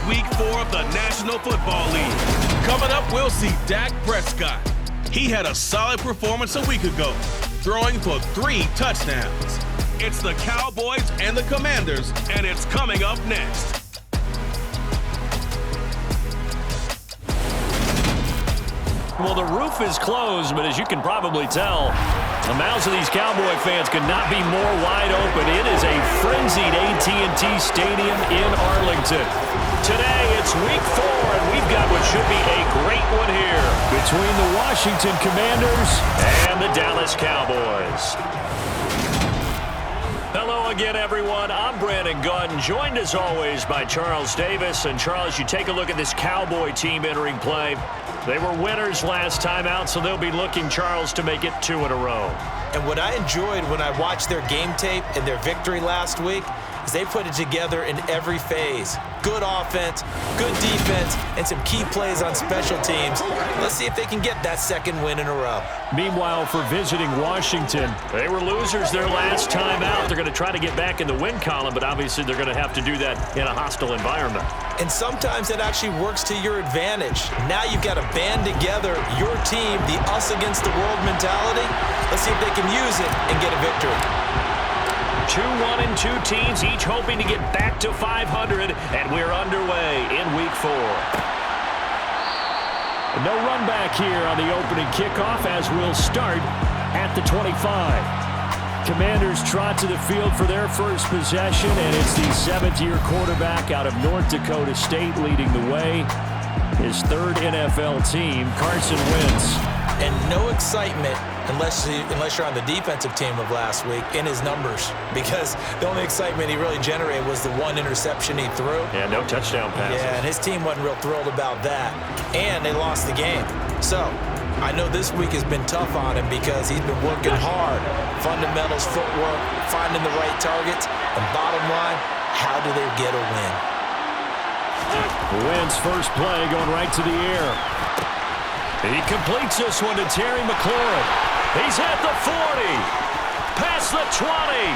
Week 4 of the National Football League. Coming up, we'll see Dak Prescott. He had a solid performance a week ago, throwing for 3 touchdowns. It's the Cowboys and the Commanders, and it's coming up next. Well, the roof is closed, but as you can probably tell, the mouths of these Cowboy fans could not be more wide open. It is a frenzied AT&T Stadium in Arlington. Today, it's Week 4, and we've got what should be a great one here between the Washington Commanders and the Dallas Cowboys. Hello again, everyone. I'm Brandon Gunn, joined as always by Charles Davis. And Charles, you take a look at this Cowboy team entering play. They were winners last time out, so they'll be looking, Charles, to make it 2 in a row. And what I enjoyed when I watched their game tape and their victory last week is they put it together in every phase. Good offense, good defense, and some key plays on special teams. Let's see if they can get that 2nd win in a row. Meanwhile, for visiting Washington, they were losers their last time out. They're going to try to get back in the win column, but obviously they're going to have to do that in a hostile environment. And sometimes it actually works to your advantage. Now you've got to band together your team, the us against the world mentality. Let's see if they can use it and get a victory. 2-1-2 teams, each hoping to get back to 500, and we're underway in Week 4. No run back here on the opening kickoff as we'll start at the 25. Commanders trot to the field for their first possession, and it's the 7th-year quarterback out of North Dakota State leading the way. His 3rd NFL team, Carson Wentz. And no excitement unless you're on the defensive team of last week in his numbers, because the only excitement he really generated was the 1 interception he threw. Yeah, no touchdown passes. Yeah, and his team wasn't real thrilled about that. And they lost the game. So I know this week has been tough on him because he's been working hard. Fundamentals, footwork, finding the right targets. And bottom line, how do they get a win? Wentz first play going right to the air. He completes this one to Terry McLaurin. He's at the 40. Past the 20.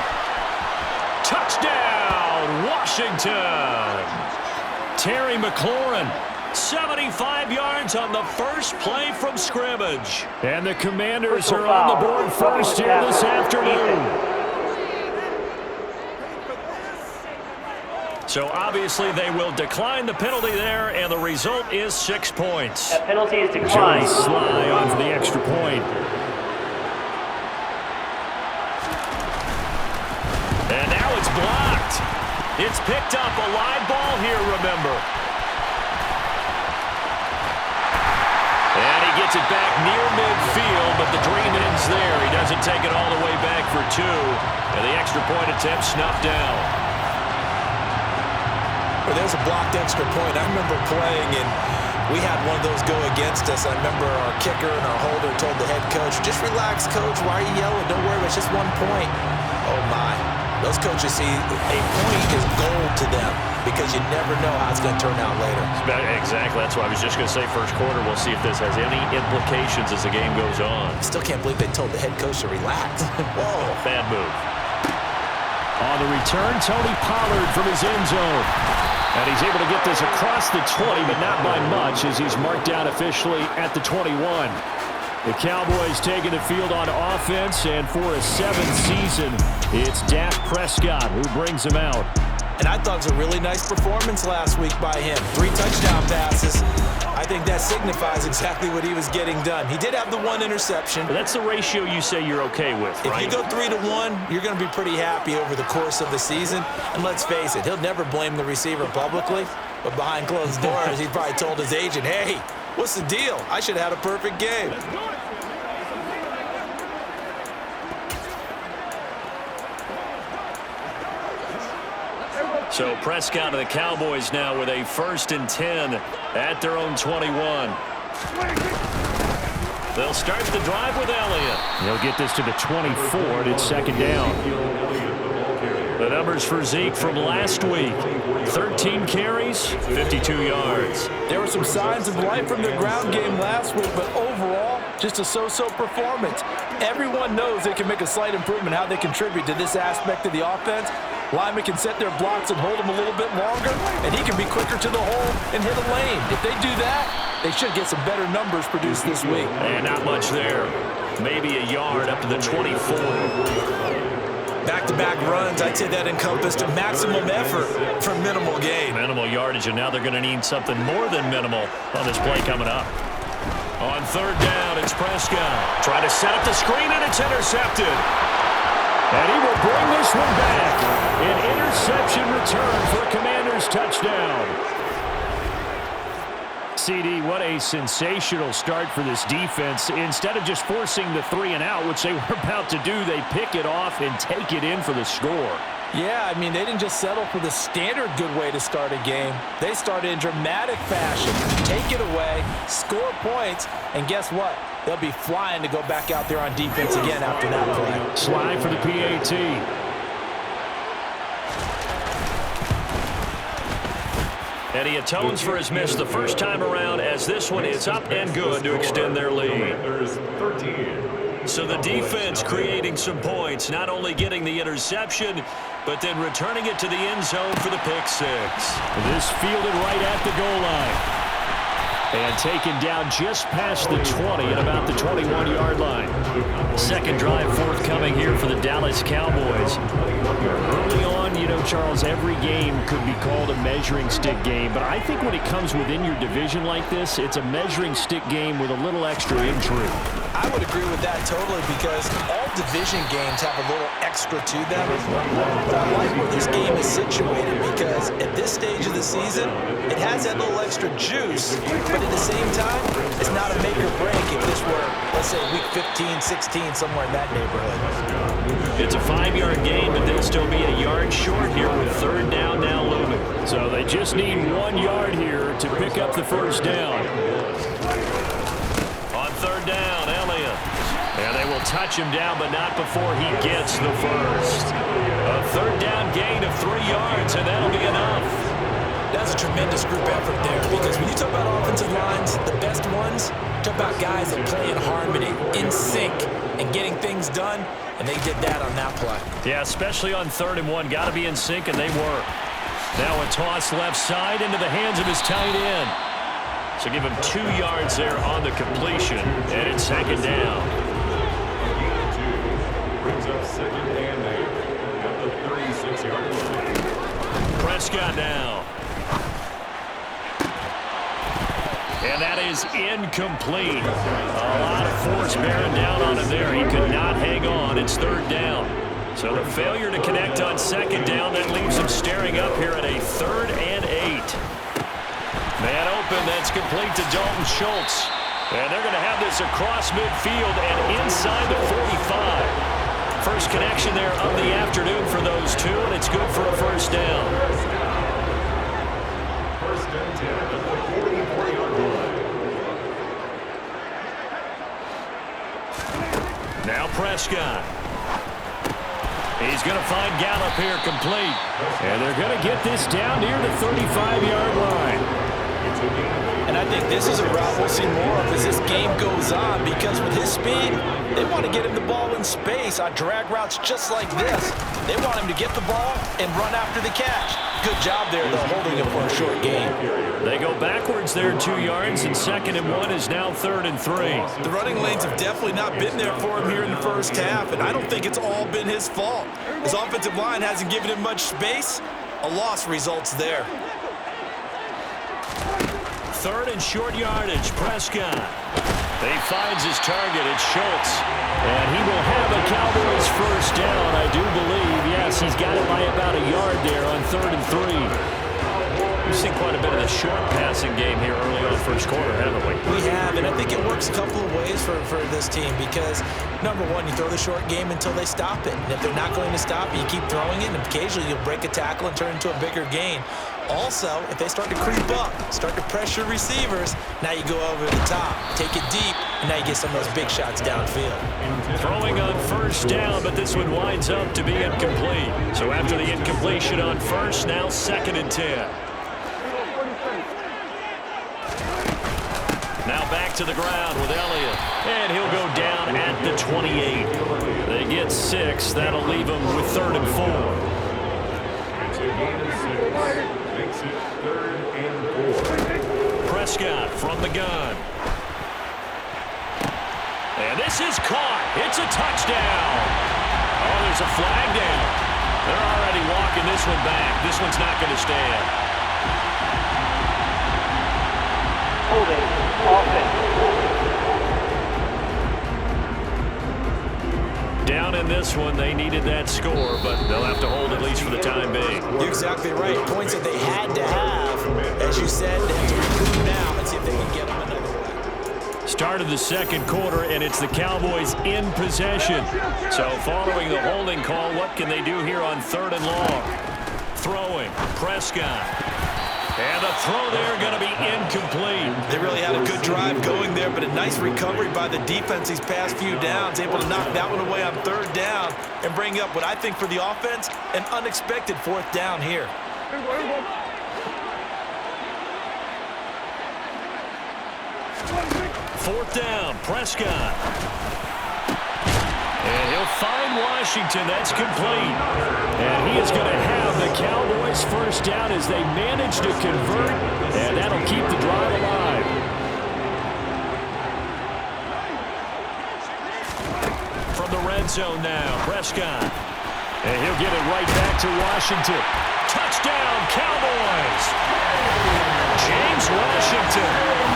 Touchdown, Washington. Terry McLaurin, 75 yards on the first play from scrimmage. And the Commanders are on the board first here this afternoon. So obviously they will decline the penalty there, and the result is 6 points. That penalty is declined. Johnny Sly on for the extra point. And now it's blocked. It's picked up, a live ball here, remember. And he gets it back near midfield, but the dream ends there. He doesn't take it all the way back for 2. And the extra point attempt snuffed down. Well, there's a blocked extra point. I remember playing, and we had one of those go against us. I remember our kicker and our holder told the head coach, just relax, coach. Why are you yelling? Don't worry, it's just 1 point. Oh, my. Those coaches see a point is gold to them because you never know how it's going to turn out later. Exactly. That's what I was just going to say. First quarter, we'll see if this has any implications as the game goes on. I still can't believe they told the head coach to relax. Whoa. Bad move. On the return, Tony Pollard from his end zone. And he's able to get this across the 20, but not by much, as he's marked down officially at the 21. The Cowboys taking the field on offense, and for a 7th season, it's Dak Prescott who brings him out. And I thought it was a really nice performance last week by him. 3 touchdown passes. I think that signifies exactly what he was getting done. He did have the 1 interception. But that's the ratio you say you're okay with, right? If you go 3-1, you're going to be pretty happy over the course of the season. And let's face it, he'll never blame the receiver publicly. But behind closed doors, he probably told his agent, hey, what's the deal? I should have had a perfect game. So Prescott of the Cowboys now with a 1st and 10 at their own 21. They'll start the drive with Elliott. He'll get this to the 24, and it's 2nd down. The numbers for Zeke from last week. 13 carries, 52 yards. There were some signs of life from their ground game last week, but overall, just a so-so performance. Everyone knows they can make a slight improvement how they contribute to this aspect of the offense, Linemen can set their blocks and hold them a little bit longer, and he can be quicker to the hole and hit a lane. If they do that, they should get some better numbers produced this week. And not much there. Maybe a yard up to the 24. Back-to-back runs, I'd say that encompassed maximum effort for minimal gain. Minimal yardage, and now they're going to need something more than minimal on this play coming up. On third down, it's Prescott. Trying to set up the screen, and it's intercepted. And he will bring this one back. An interception return for a Commanders touchdown. CD, what a sensational start for this defense. Instead of just forcing the 3-and-out, which they were about to do, they pick it off and take it in for the score. Yeah, I mean, they didn't just settle for the standard good way to start a game. They started in dramatic fashion, take it away, score points, and guess what? They'll be flying to go back out there on defense again after that play. Slide for the PAT. And he atones for his miss the first time around, as this one is up and good to extend their lead. So the defense creating some points, not only getting the interception, but then returning it to the end zone for the pick six. This fielded right at the goal line. And taken down just past the 20 at about the 21-yard line. Second drive forthcoming here for the Dallas Cowboys. Early on, you know, Charles, every game could be called a measuring stick game. But I think when it comes within your division like this, it's a measuring stick game with a little extra intrigue. I would agree with that totally, because all division games have a little extra to them. But I like where this game is situated, because at this stage of the season, it has that little extra juice, but at the same time, it's not a make or break if this were, let's say, week 15, 16, somewhere in that neighborhood. It's a 5-yard game, but they'll still be a yard short here with third down now looming. So they just need 1 yard here to pick up the first down. On third down, Elliott. And they will touch him down, but not before he gets the first. A third down gain of 3 yards, and that'll be enough. That's a tremendous group effort there, because when you talk about offensive lines, the best ones, talk about guys that play in harmony, in sync, and getting things done, and they did that on that play. Yeah, especially on 3rd and 1. Got to be in sync, and they were. Now a toss left side into the hands of his tight end. So give him 2 yards there on the completion, and it's second down. Brings up second and 8 at the 36-yard line. Prescott now. And that is incomplete. A lot of force bearing down on him there. He could not hang on. It's third down. So the failure to connect on second down, that leaves him staring up here at a 3rd and 8. Man open, that's complete to Dalton Schultz. And they're going to have this across midfield and inside the 45. First connection there of the afternoon for those two, and it's good for a first down. First and 10 at the 44-yard line. Now Prescott. He's going to find Gallup here complete. And they're going to get this down near the 35-yard line. And I think this is a route we'll see more of as this game goes on, because with his speed, they want to get him the ball in space on drag routes just like this. They want him to get the ball and run after the catch. Good job there, though, holding him for a short gain. They go backwards there 2 yards, and 2nd and 1 is now 3rd and 3. The running lanes have definitely not been there for him here in the first half, and I don't think it's all been his fault. His offensive line hasn't given him much space. A loss results there. 3rd and short yardage, Prescott. He finds his target, it's Schultz. And he will have a Cowboys first down, I do believe. Yes, he's got it by about a yard there on 3rd and 3. We've seen quite a bit of the short passing game here early on first quarter, haven't we? We have, and I think it works a couple of ways for this team, because, number one, you throw the short game until they stop it. And if they're not going to stop it, you keep throwing it, and occasionally you'll break a tackle and turn it into a bigger gain. Also, if they start to creep up, start to pressure receivers, now you go over the top, take it deep, and now you get some of those big shots downfield. Throwing on first down, but this one winds up to be incomplete. So after the incompletion on first, now 2nd and 10. Now back to the ground with Elliott, and he'll go down at the 28. They get 6. That'll leave them with 3rd and 4. Makes it 3rd and 4. Prescott from the gun. And this is caught. It's a touchdown. Oh, there's a flag down. They're already walking this one back. This one's not going to stand. Holding offense. Down in this one, they needed that score, but they'll have to hold at least for the time being. You're exactly right. Points that they had to have. As you said, they have to recoup now and see if they can get them another way. Start of the second quarter, and it's the Cowboys in possession. So following the holding call, what can they do here on 3rd and long? Throwing, Prescott. And the throw there going to be incomplete. They really had a good drive going there, but a nice recovery by the defense these past few downs, able to knock that one away on 3rd down and bring up what I think for the offense, an unexpected 4th down here. Fourth down, Prescott. And he'll find Washington. That's complete. And he is going to have the Cowboys first down as they manage to convert. And that'll keep the drive alive. From the red zone now, Prescott. And he'll get it right back to Washington. Touchdown, Cowboys! James Washington,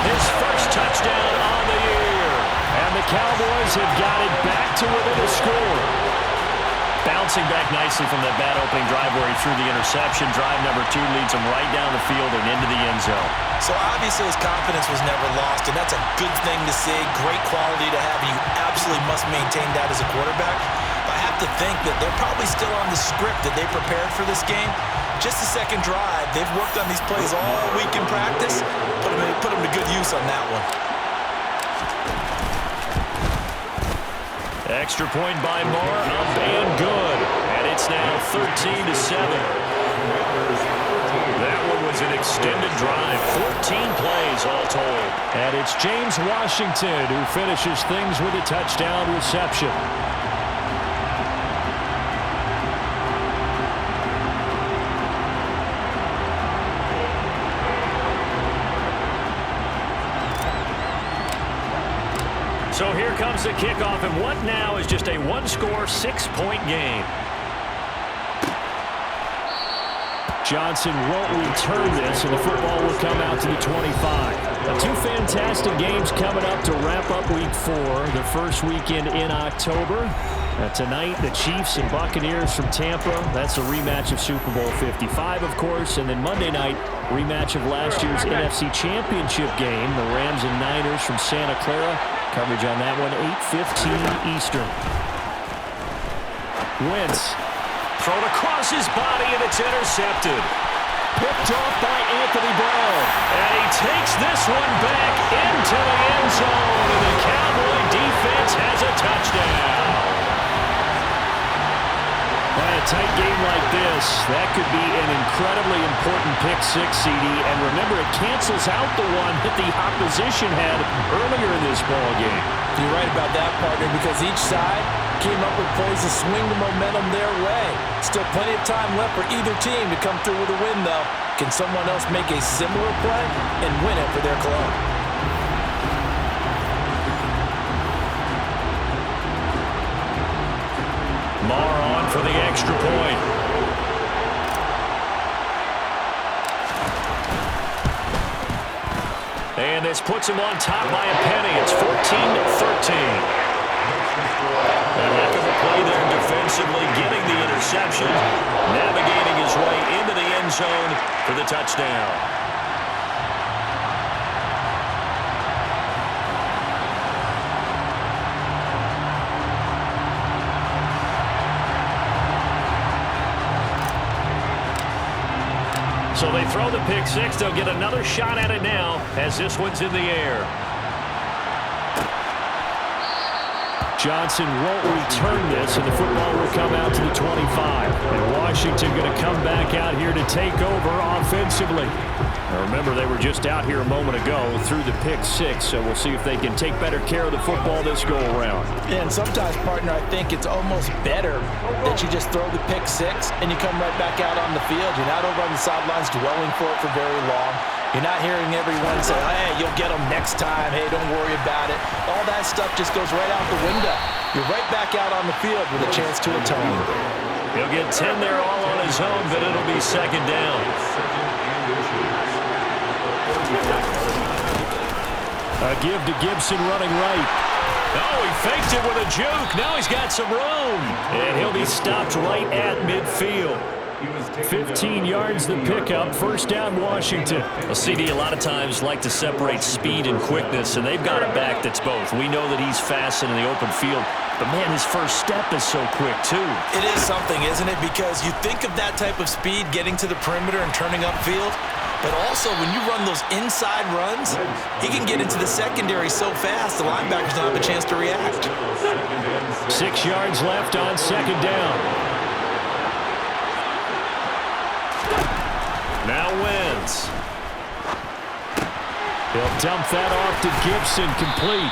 his first touchdown on the year. And the Cowboys have got it back to within a score. Bouncing back nicely from that bad opening drive where he threw the interception. Drive number 2 leads him right down the field and into the end zone. So obviously his confidence was never lost, and that's a good thing to see. Great quality to have, and you absolutely must maintain that as a quarterback. But I have to think that they're probably still on the script that they prepared for this game. Just the second drive. They've worked on these plays all week in practice. Put them to good use on that one. Extra point by Marr, up and good. And it's now 13-7. That one was an extended drive, 14 plays all told. And it's James Washington who finishes things with a touchdown reception. So here comes the kickoff, and what now is just a one-score, 6-point game. Johnson won't return this, and the football will come out to the 25. Now, 2 fantastic games coming up to wrap up Week 4, the first weekend in October. Tonight, the Chiefs and Buccaneers from Tampa. That's a rematch of Super Bowl 55, of course. And then Monday night, rematch of last year's NFC Championship game, the Rams and Niners from Santa Clara. Coverage on that one, 8:15 Eastern. Wentz. Thrown across his body, and it's intercepted. Picked off by Anthony Brown. And he takes this one back into the end zone, and the Cowboy defense has a touchdown. A tight game like this, that could be an incredibly important pick-6, CD. And remember, it cancels out the one that the opposition had earlier in this ballgame. You're right about that, partner, because each side came up with plays to swing the momentum their way. Still plenty of time left for either team to come through with a win, though. Can someone else make a similar play and win it for their club? Marr on for the extra point. And this puts him on top by a penny. It's 14-13. A heck of a play there defensively, getting the interception, navigating his way into the end zone for the touchdown. So they throw the pick-6. They'll get another shot at it now as this one's in the air. Johnson won't return this, and the football will come out to the 25. And Washington Washington going to come back out here to take over offensively. Now remember, they were just out here a moment ago through the pick six, so we'll see if they can take better care of the football this go-around. Yeah, and sometimes, partner, I think it's almost better that you just throw the pick six and you come right back out on the field. You're not over on the sidelines dwelling for it for very long. You're not hearing everyone say, hey, you'll get them next time. Hey, don't worry about it. All that stuff just goes right out the window. You're right back out on the field with a chance to atone. He'll get 10 there all on his own, but it'll be second down. A give to Gibson running right. Oh, he faked it with a juke. Now he's got some room. And he'll be stopped right at midfield. 15 yards the pickup. First down, Washington. Well, CD a lot of times like to separate speed and quickness, and they've got a back that's both. We know that he's fast in the open field, but, man, his first step is so quick, too. It is something, isn't it? Because you think of that type of speed getting to the perimeter and turning upfield, but also when you run those inside runs, he can get into the secondary so fast the linebackers don't have a chance to react. 6 yards left on second down. Now Wentz. He'll dump that off to Gibson, complete.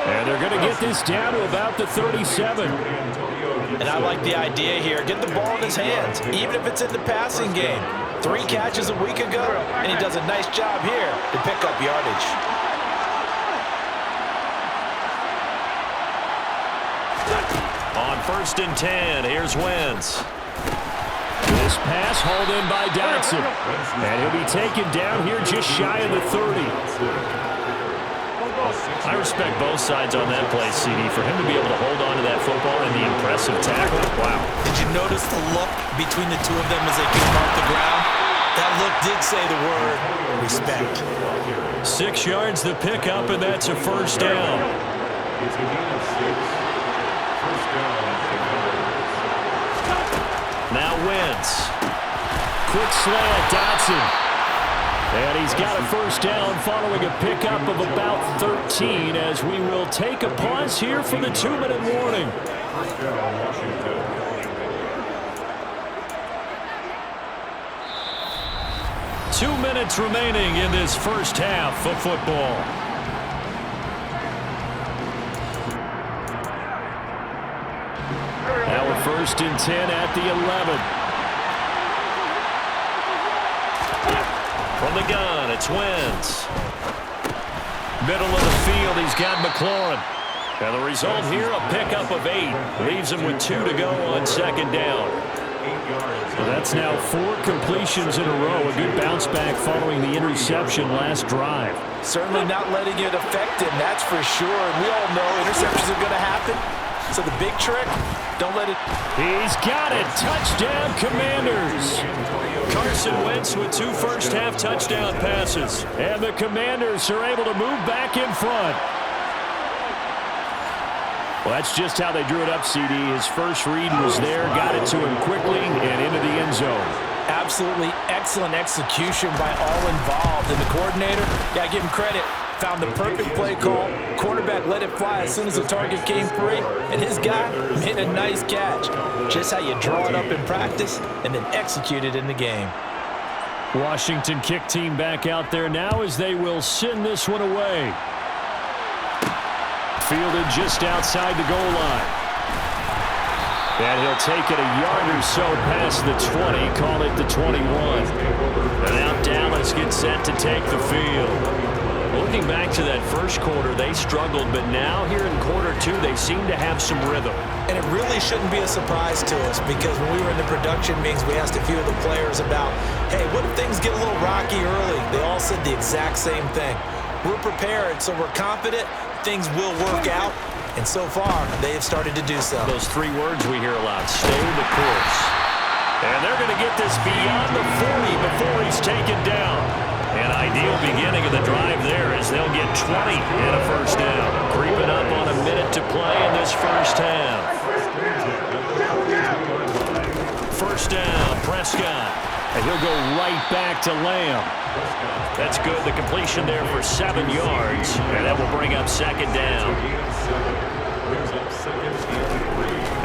And they're going to get this down to about the 37. And I like the idea here. Get the ball in his hands, even if it's in the passing game. 3 catches a week ago, and he does a nice job here to pick up yardage. On 1st and 10, here's Wentz. This pass hauled in by Dotson. And he'll be taken down here just shy of the 30. I respect both sides on that play, CD. For him to be able to hold on to that football and the impressive tackle, wow. Did you notice the look between the two of them as they came off the ground? That look did say the word respect. 6 yards the pickup, and that's a first down. It's a gain of 6. First down. Now Wentz. Quick slant, Dotson. And he's got a first down following a pickup of about 13 as we will take a pause here for the 2-minute warning. First down, Washington. 2 minutes remaining in this first half of football. Now we're 1st and 10 at the 11. From the gun, it's Wentz. Middle of the field, he's got McLaurin. And the result here, a pickup of 8. Leaves him with 2 to go on second down. So that's now 4 completions in a row. A good bounce back following the interception last drive. Certainly not letting it affect him, that's for sure. And we all know interceptions are going to happen. So the big trick, don't let it. He's got it. Touchdown, Commanders. Carson Wentz with 2 first-half touchdown passes. And the Commanders are able to move back in front. Well, that's just how they drew it up, CD. His first read was there, got it to him quickly, and into the end zone. Absolutely excellent execution by all involved. And the coordinator, got to give him credit, found the perfect play call. Quarterback let it fly as soon as the target came free. And his guy made a nice catch. Just how you draw it up in practice and then execute it in the game. Washington kick team back out there now as they will send this one away. Fielded just outside the goal line. And he'll take it a yard or so past the 20, call it the 21. And now Dallas gets set to take the field. Looking back to that first quarter, they struggled, but now here in quarter 2, they seem to have some rhythm. And it really shouldn't be a surprise to us because when we were in the production meetings, we asked a few of the players about, hey, what if things get a little rocky early? They all said the exact same thing. We're prepared, so we're confident things will work out. And so far, they have started to do so. Those 3 words we hear a lot, stay the course. And they're going to get this beyond the 40 before he's taken down. An ideal beginning of the drive there as they'll get 20 and a first down. Creeping up on a minute to play in this first half. First down, Prescott. And he'll go right back to Lamb. That's good. The completion there for 7 yards. And that will bring up second down.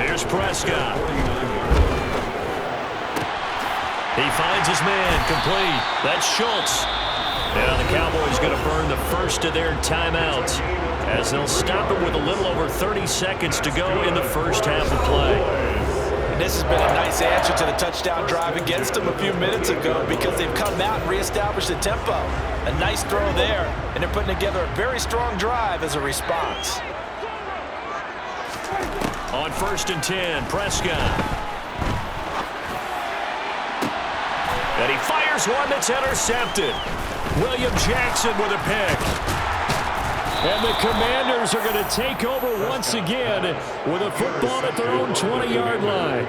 Here's Prescott. He finds his man, complete. That's Schultz. Now the Cowboys going to burn the first of their timeouts as they'll stop it with a little over 30 seconds to go in the first half of play. And this has been a nice answer to the touchdown drive against them a few minutes ago because they've come out and reestablished the tempo. A nice throw there, and they're putting together a very strong drive as a response. On 1st and 10, Prescott. And he fires one that's intercepted. William Jackson with a pick. And the Commanders are going to take over once again with a football at their own 20-yard line.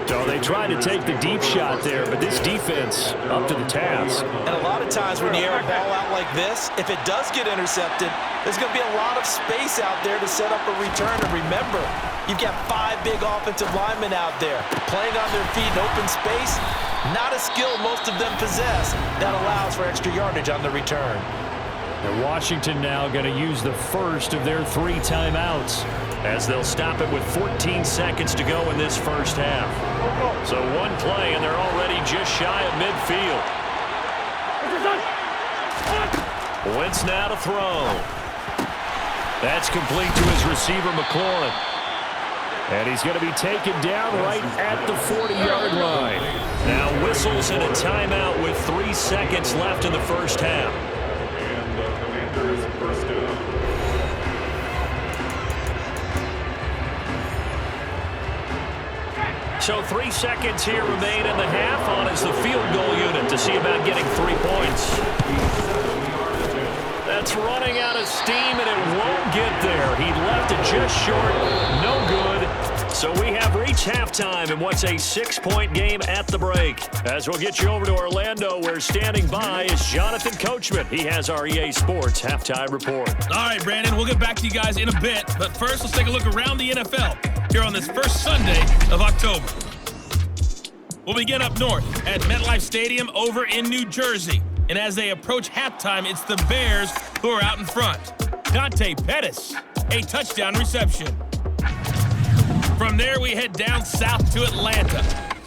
So they tried to take the deep shot there, but this defense up to the task. And a lot of times when you air a ball out like this, if it does get intercepted, there's going to be a lot of space out there to set up a return. And remember, you've got 5 big offensive linemen out there playing on their feet in open space. Not a skill most of them possess that allows for extra yardage on the return. And Washington now going to use the first of their 3 timeouts as they'll stop it with 14 seconds to go in this first half. So one play, and they're already just shy of midfield. Wentz now to throw. That's complete to his receiver, McLaurin. And he's going to be taken down right at the 40-yard line. Now whistles and a timeout with 3 seconds left in the first half. And the Commanders first down. So 3 seconds here remain in the half on as the field goal unit to see about getting 3 points. That's running out of steam, and it won't get there. He left it just short. No good. So we have reached halftime in what's a 6-point game at the break. As we'll get you over to Orlando, where standing by is Jonathan Coachman. He has our EA Sports halftime report. All right, Brandon, we'll get back to you guys in a bit. But first, let's take a look around the NFL here on this first Sunday of October. We'll begin up north at MetLife Stadium over in New Jersey. And as they approach halftime, it's the Bears who are out in front. Dante Pettis, a touchdown reception. From there, we head down south to Atlanta.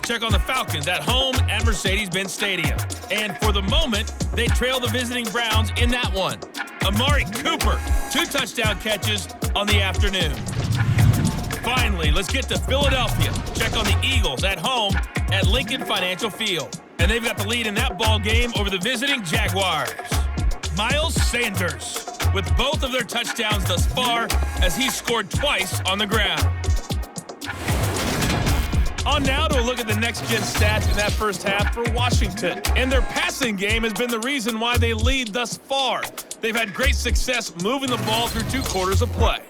Check on the Falcons at home at Mercedes-Benz Stadium. And for the moment, they trail the visiting Browns in that one. Amari Cooper, 2 touchdown catches on the afternoon. Finally, let's get to Philadelphia. Check on the Eagles at home at Lincoln Financial Field. And they've got the lead in that ball game over the visiting Jaguars. Miles Sanders with both of their touchdowns thus far as he scored twice on the ground. On now to a look at the next-gen stats in that first half for Washington. And their passing game has been the reason why they lead thus far. They've had great success moving the ball through 2 quarters of play.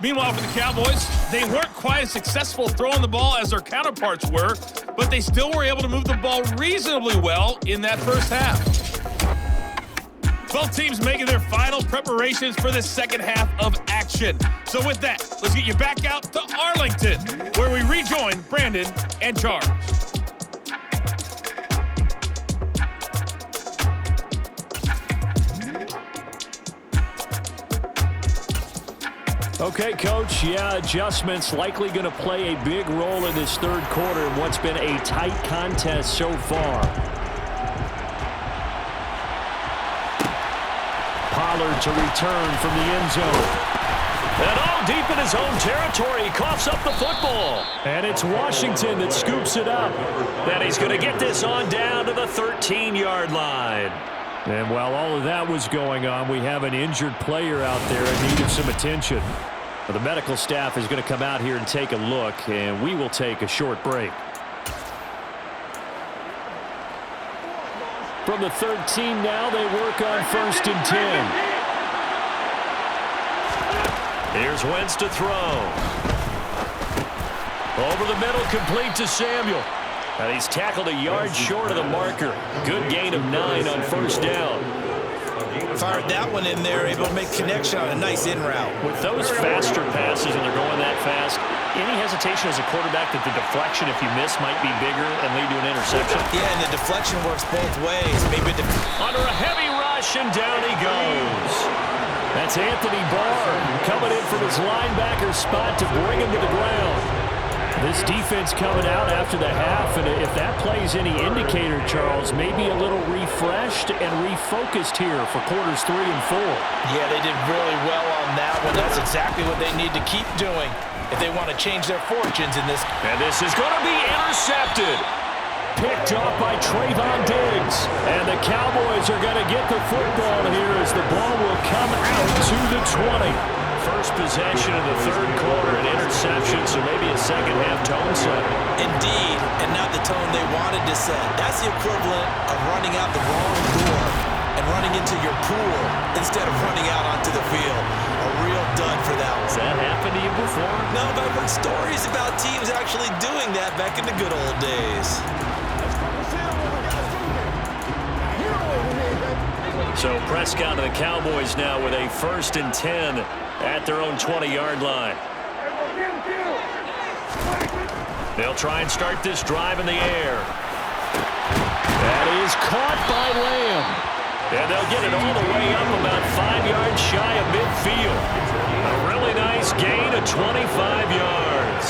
Meanwhile, for the Cowboys, they weren't quite as successful throwing the ball as their counterparts were, but they still were able to move the ball reasonably well in that first half. Both teams making their final preparations for the second half of action. So with that, let's get you back out to Arlington, where we rejoin Brandon and Charles. Okay, Coach, adjustments likely going to play a big role in this third quarter in what's been a tight contest so far. Pollard to return from the end zone. And all deep in his own territory, he coughs up the football. And it's Washington that scoops it up. And he's going to get this on down to the 13-yard line. And while all of that was going on, we have an injured player out there in need of some attention. The medical staff is going to come out here and take a look, and we will take a short break. From the 13 now, they work on 1st and 10. Here's Wentz to throw. Over the middle, complete to Samuel. And he's tackled a yard short of the marker. Good gain of 9 on 1st down. Fired that one in there, able to make connection on a nice in route. With those faster passes and they're going that fast, any hesitation as a quarterback that the deflection, if you miss, might be bigger and lead to an interception? Yeah, and the deflection works both ways. Maybe under a heavy rush, and down he goes. That's Anthony Barr coming in from his linebacker spot to bring him to the ground. This defense coming out after the half, and if that plays any indicator, Charles, maybe a little refreshed and refocused here for quarters 3 and 4. Yeah, they did really well on that one. That's exactly what they need to keep doing if they want to change their fortunes in this. And this is going to be intercepted. Picked off by Trayvon Diggs. And the Cowboys are going to get the football here as the ball will come out to the 20. First possession of the third quarter, an interception, so maybe a second-half tone setter. Indeed, and not the tone they wanted to set. That's the equivalent of running out the wrong door and running into your pool instead of running out onto the field. A real dud for that one. Has that happened to you before? No, but I've heard stories about teams actually doing that back in the good old days. So Prescott and the Cowboys now with a 1st and 10 at their own 20-yard line. They'll try and start this drive in the air. That is caught by Lamb. And they'll get it all the way up about 5 yards shy of midfield. A really nice gain of 25 yards.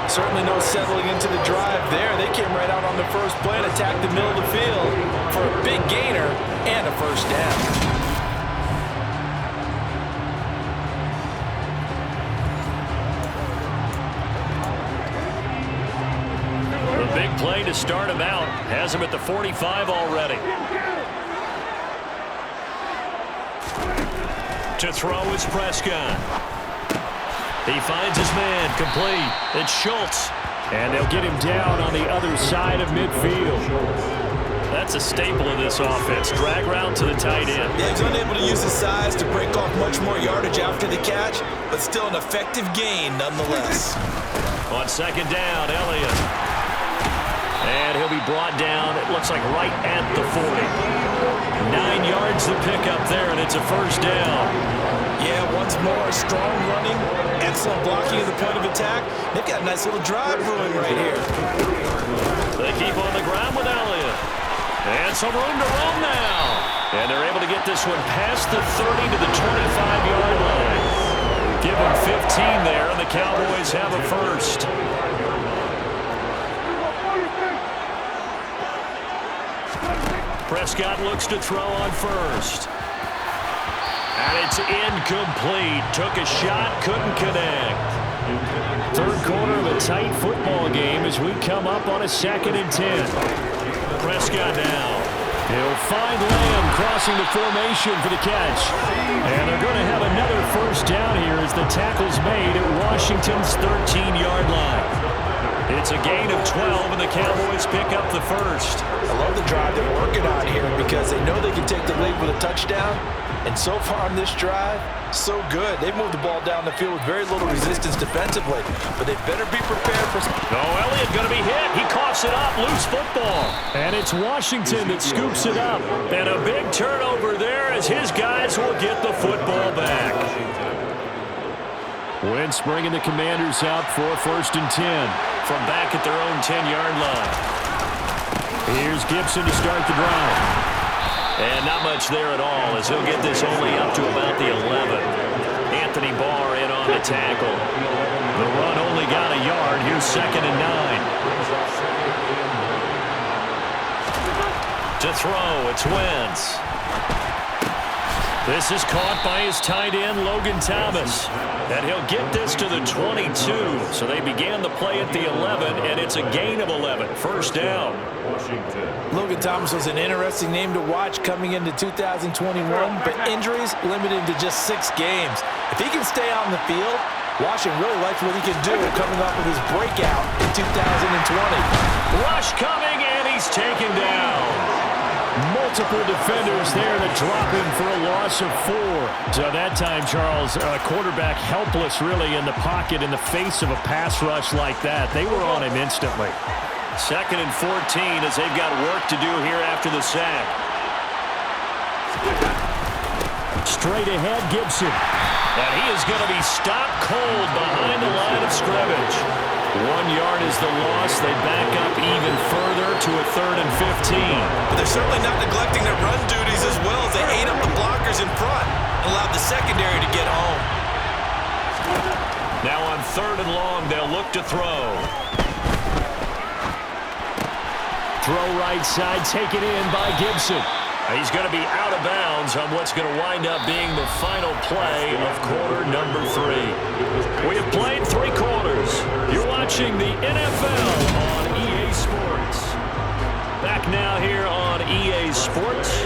Certainly no settling into the drive there. They came right out on the first play and attacked the middle of the field for a big gainer and a first down. The big play to start him out has him at the 45 already. To throw is Prescott. He finds his man, complete. It's Schultz. And they'll get him down on the other side of midfield. That's a staple of this offense. Drag route to the tight end. Yeah, he's unable to use his size to break off much more yardage after the catch, but still an effective gain nonetheless. On second down, Elliott. And he'll be brought down, it looks like right at the 40. 9 yards to pick up there, and it's a first down. Yeah, once more, strong running, excellent blocking at the point of attack. They've got a nice little drive brewing right here. They keep on the ground with Elliott. And some room to run now. And they're able to get this one past the 30 to the 25-yard line. Give them 15 there, and the Cowboys have a first. Prescott looks to throw on first. And it's incomplete. Took a shot, couldn't connect. Third quarter of a tight football game as we come up on a 2nd and 10. Prescott now. He'll find Lamb crossing the formation for the catch. And they're going to have another first down here as the tackle's made at Washington's 13-yard line. It's a gain of 12, and the Cowboys pick up the first. I love the drive they're working on here because they know they can take the lead with a touchdown. And so far on this drive, so good. They've moved the ball down the field with very little resistance defensively. But they better be prepared for... Oh, Elliott going to be hit. He coughs it up. Loose football. And it's Washington that scoops it up. And a big turnover there as his guys will get the football back. Wentz bringing the Commanders out for 1st and 10 from back at their own 10-yard line. Here's Gibson to start the drive. And not much there at all as he'll get this only up to about the 11. Anthony Barr in on the tackle. The run only got a yard. Here's 2nd and 9. To throw, it's Wentz. This is caught by his tight end, Logan Thomas. And he'll get this to the 22. So they began the play at the 11, and it's a gain of 11. First down. Logan Thomas was an interesting name to watch coming into 2021, but injuries limited to just 6 games. If he can stay on the field, Washington really likes what he can do coming off of his breakout in 2020. Rush coming, and he's taken down. Multiple defenders there to drop him for a loss of 4. So that time, Charles, quarterback helpless really in the pocket in the face of a pass rush like that. They were on him instantly. 2nd and 14 as they've got work to do here after the sack. Straight ahead, Gibson. And he is going to be stopped cold behind the line of scrimmage. 1 yard is the loss. They back up even further to a 3rd and 15. But they're certainly not neglecting their run duties as well as they ate up the blockers in front and allowed the secondary to get home. Now on 3rd and long, they'll look to throw. Throw right side, taken in by Gibson. He's going to be out of bounds on what's going to wind up being the final play of quarter number 3. We have played 3 quarters. You're watching the NFL on EA Sports. Back now here on EA Sports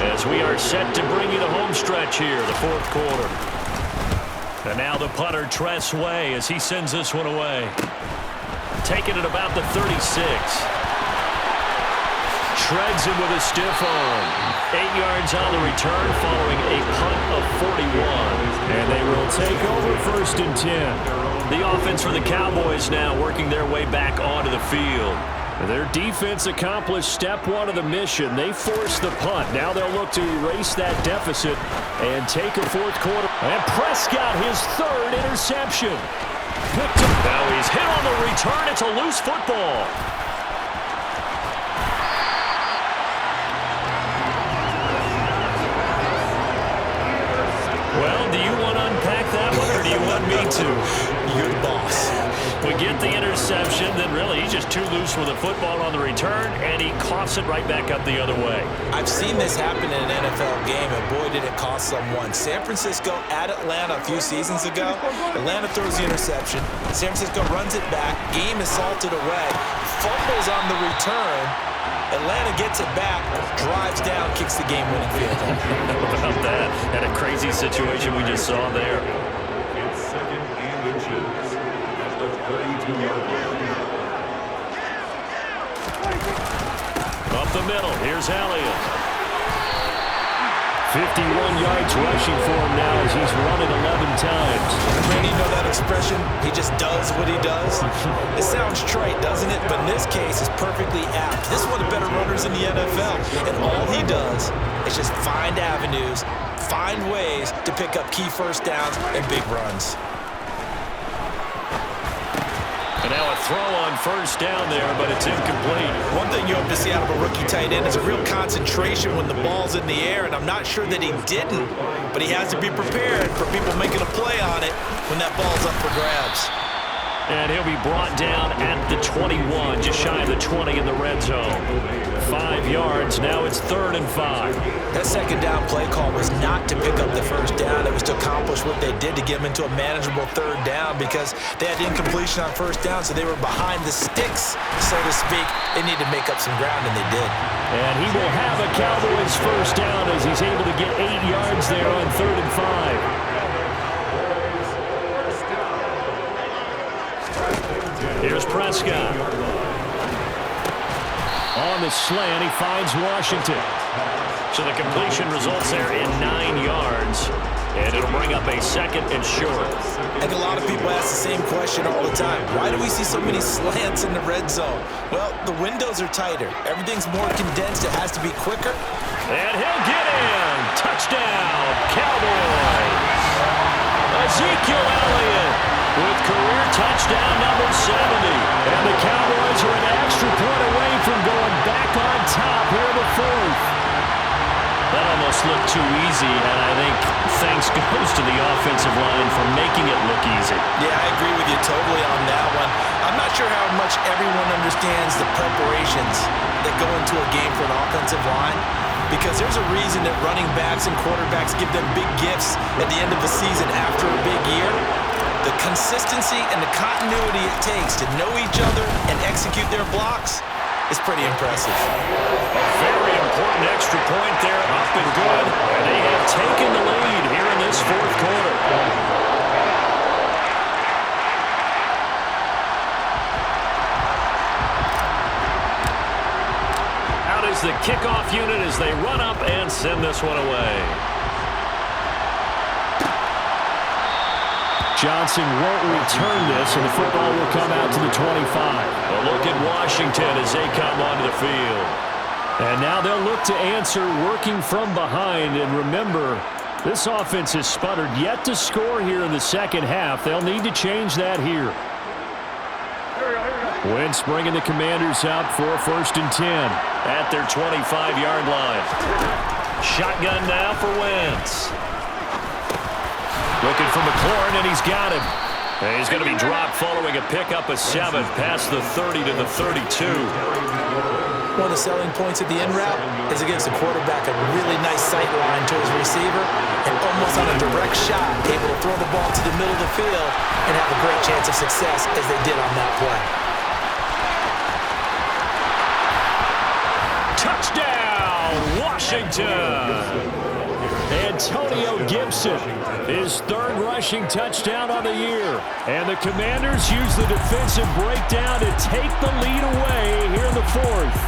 as we are set to bring you the home stretch here, the 4th quarter. And now the punter, Tress Way, as he sends this one away. Taking it about the 36. Shreds him with a stiff arm. 8 yards on the return following a punt of 41. And they will take over 1st and 10. The offense for the Cowboys now working their way back onto the field. Their defense accomplished step 1 of the mission. They forced the punt. Now they'll look to erase that deficit and take a 4th quarter. And Prescott, his 3rd interception. Picked up. Now he's hit on the return. It's a loose football. Well, do you want to unpack that one, or do you want me to? You're the boss. We get the interception, then really he's just too loose with the football on the return, and he coughs it right back up the other way. I've seen this happen in an NFL game, and boy, did it cost someone. San Francisco at Atlanta a few seasons ago. Atlanta throws the interception. San Francisco runs it back. Game is salted away. Fumbles on the return. Atlanta gets it back, drives down, kicks the game-winning field goal. How about that? And a crazy situation we just saw there. It's 2nd and inches at the 32-yard line. Up the middle, here's Elliott. 51 yards rushing for him now as he's run it 11 times. Man, you know that expression? He just does what he does. It sounds trite, doesn't it? But in this case, it's perfectly apt. This is one of the better runners in the NFL. And all he does is just find avenues, find ways to pick up key 1st downs and big runs. And now a throw on 1st down there, but it's incomplete. One thing you hope to see out of a rookie tight end is a real concentration when the ball's in the air, and I'm not sure that he didn't, but he has to be prepared for people making a play on it when that ball's up for grabs. And he'll be brought down at the 21, just shy of the 20 in the red zone. 5 yards, now it's 3rd and 5. That 2nd down play call was not to pick up the 1st down. It was to accomplish what they did to get them into a manageable 3rd down because they had incompletion on 1st down, so they were behind the sticks, so to speak. They needed to make up some ground, and they did. And he will have a Cowboys 1st down as he's able to get 8 yards there on 3rd and 5. Here's Prescott. On the slant, he finds Washington. So the completion results there in 9 yards. And it'll bring up a 2nd and short. I think a lot of people ask the same question all the time. Why do we see so many slants in the red zone? Well, the windows are tighter. Everything's more condensed. It has to be quicker. And he'll get in. Touchdown, Cowboys. Ezekiel Elliott with career touchdown number 70. And the Cowboys are an extra point away from going back on top here in the 4th. That almost looked too easy, and I think thanks goes to the offensive line for making it look easy. Yeah, I agree with you totally on that one. I'm not sure how much everyone understands the preparations that go into a game for an offensive line, because there's a reason that running backs and quarterbacks give them big gifts at the end of the season after a big year. The consistency and the continuity it takes to know each other and execute their blocks is pretty impressive. A very important extra point there, up and good. And they have taken the lead here in this 4th quarter. Out is the kickoff unit as they run up and send this one away. Johnson won't return this, and the football will come out to the 25. A look at Washington as they come onto the field. And now they'll look to answer working from behind. And remember, this offense has sputtered yet to score here in the 2nd half. They'll need to change that here. Wentz bringing the Commanders out for 1st and 10. At their 25-yard line. Shotgun now for Wentz. Looking for McLaurin, and he's got him. And he's going to be dropped following a pickup of 7 past the 30 to the 32. One of the selling points of the in route is it gives the quarterback a really nice sight line to his receiver and almost on a direct shot, able to throw the ball to the middle of the field and have a great chance of success as they did on that play. Touchdown, Washington! Antonio Gibson, his 3rd rushing touchdown on the year. And the Commanders use the defensive breakdown to take the lead away here in the 4th.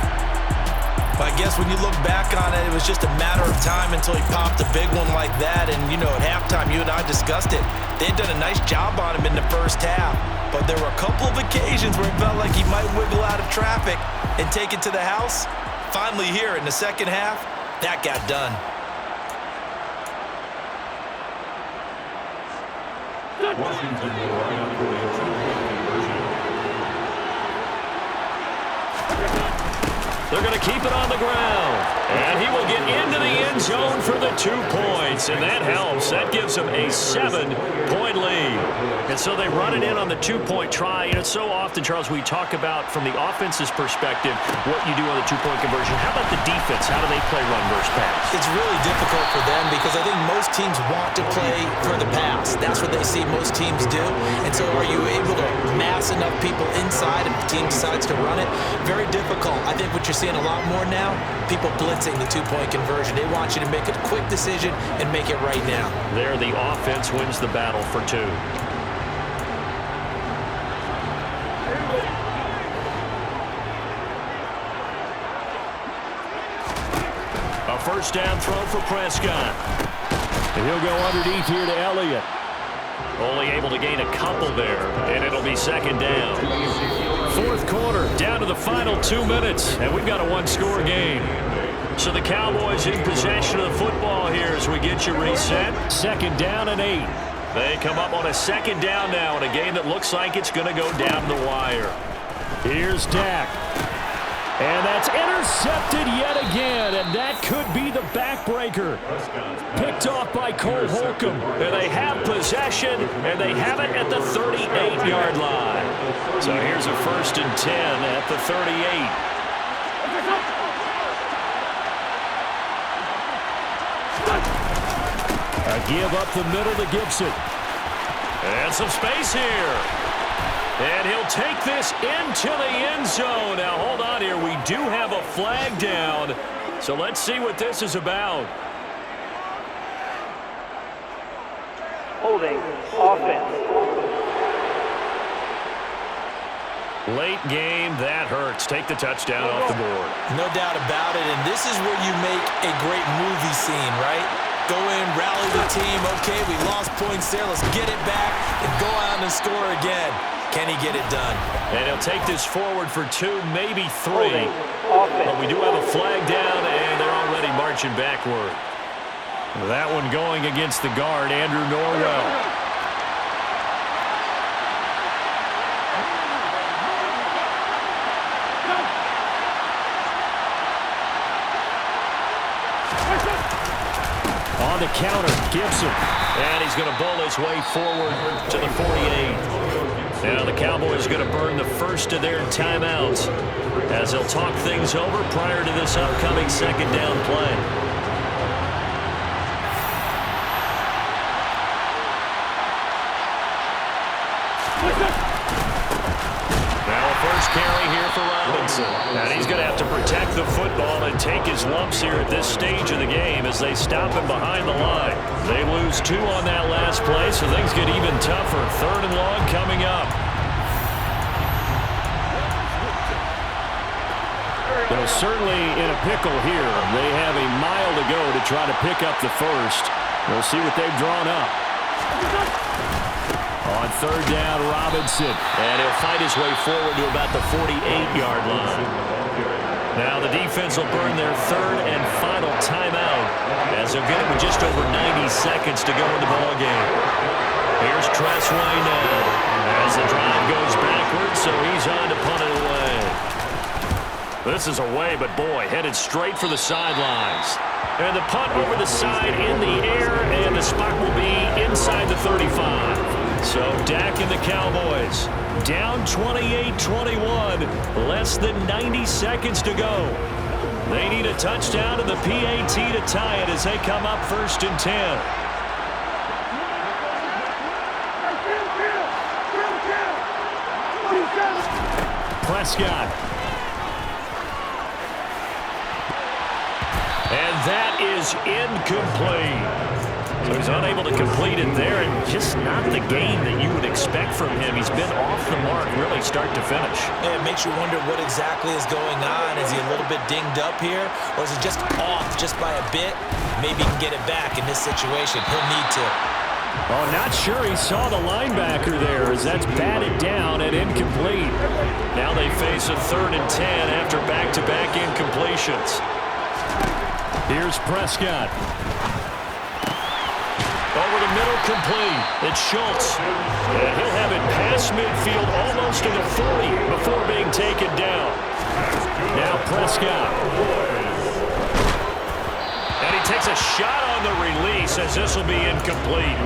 I guess when you look back on it, it was just a matter of time until he popped a big one like that. And, you know, at halftime, you and I discussed it. They had done a nice job on him in the first half. But there were a couple of occasions where it felt like he might wiggle out of traffic and take it to the house. Finally here in the second half, that got done. Washington will line up for a 2-point conversion. They're going to keep it on the ground. And he will get into the end zone for the 2 points. And that helps. That gives him a 7-point lead. And so they run it in on the 2-point try. And it's so often, Charles, we talk about from the offense's perspective what you do on the 2-point conversion. How about the defense? How do they play run versus pass? It's really difficult for them because I think most teams want to play for the pass. That's what they see most teams do. And so are you able to mass enough people inside if the team decides to run it? Very difficult. I think what you're seeing a lot more now, people blitzing the 2-point conversion. They want you to make a quick decision and make it right now. There, the offense wins the battle for 2. A first down throw for Prescott. And he'll go underneath here to Elliott. Only able to gain a couple there, and it'll be 2nd down. 4th quarter, down to the final 2 minutes, and we've got a 1-score game. So the Cowboys in possession of the football here as we get you reset. 2nd down and 8. They come up on a 2nd down now in a game that looks like it's going to go down the wire. Here's Dak. And that's intercepted yet again, and that could be the backbreaker. Picked off by Cole Holcomb, and they have possession, and they have it at the 38-yard line. So here's a 1st and 10 at the 38. A give up the middle to Gibson. And some space here. And he'll take this into the end zone. Now, hold on here. We do have a flag down. So let's see what this is about. Holding. Offense. Late game, that hurts. Take the touchdown off the board. No doubt about it, and this is where you make a great movie scene, right? Go in, rally the team. Okay, we lost points there. Let's get it back and go out and score again. Can he get it done? And he'll take this forward for 2, maybe 3. But we do have a flag down, and they're already marching backward. That one going against the guard, Andrew Norwell. On the counter, Gibson. And he's going to bowl his way forward to the 48. Now the Cowboys going to burn the first of their timeouts as they'll talk things over prior to this upcoming 2nd down play. Now a first carry here for Robinson. And he's going to have to protect the football and take his lumps here at this stage of the game as they stop him behind the line. They lose 2 on that last play, so things get even tougher. 3rd and long coming up. They're certainly in a pickle here. They have a mile to go to try to pick up the first. We'll see what they've drawn up. On 3rd down, Robinson. And he'll fight his way forward to about the 48-yard line. Now the defense will burn their 3rd and final timeout as they'll get it with just over 90 seconds to go in the ballgame. Here's Tressway now as the drive goes backwards, so he's on to punt it away. This is away, but boy, headed straight for the sidelines. And the punt over the side in the air, and the spot will be inside the 35. So Dak and the Cowboys down 28-21, less than 90 seconds to go. They need a touchdown and the PAT to tie it as they come up 1st and 10. Prescott. And that is incomplete. So he's unable to complete it there, and just not the game that you would expect from him. He's been off the mark really start to finish. Yeah, it makes you wonder what exactly is going on. Is he a little bit dinged up here, or is he just off just by a bit? Maybe he can get it back in this situation. He'll need to. Oh, not sure he saw the linebacker there as that's batted down and incomplete. Now they face a 3rd and 10 after back-to-back incompletions. Here's Prescott. Over the middle, complete. It's Schultz. And he'll have it past midfield almost to the 40 before being taken down. Now Prescott. And he takes a shot on the release as this will be incomplete.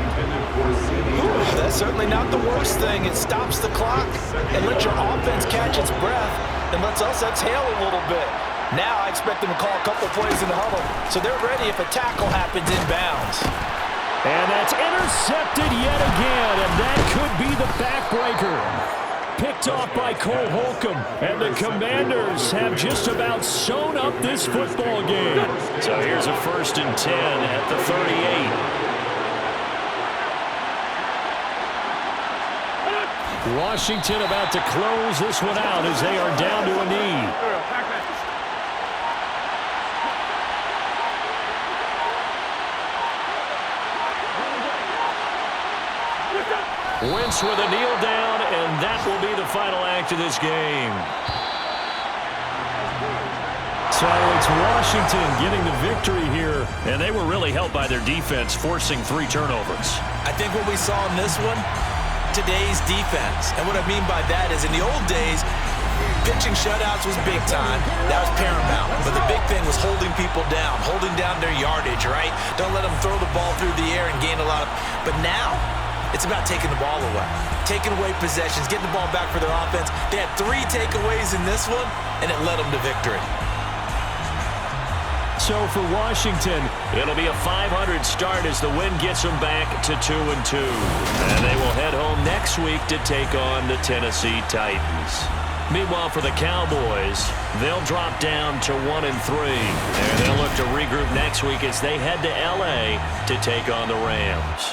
That's certainly not the worst thing. It stops the clock and lets your offense catch its breath and lets us exhale a little bit. Now I expect them to call a couple plays in the huddle, so they're ready if a tackle happens inbounds. And that's intercepted yet again, and that could be the backbreaker. Picked off by Cole Holcomb, and the Commanders have just about sewn up this football game. So here's a 1st and 10 at the 38. Washington about to close this one out as they are down to a knee. Wentz with a kneel down, and that will be the final act of this game. So it's Washington getting the victory here, and they were really helped by their defense, forcing 3 turnovers. I think what we saw in this one, today's defense. And what I mean by that is in the old days, pitching shutouts was big time. That was paramount. But the big thing was holding people down, holding down their yardage, right? Don't let them throw the ball through the air and gain a lot of... But now, it's about taking the ball away. Taking away possessions, getting the ball back for their offense. They had 3 takeaways in this one, and it led them to victory. So for Washington, it'll be a 500 start as the win gets them back to 2-2. And they will head home next week to take on the Tennessee Titans. Meanwhile, for the Cowboys, they'll drop down to 1-3. And they'll look to regroup next week as they head to L.A. to take on the Rams.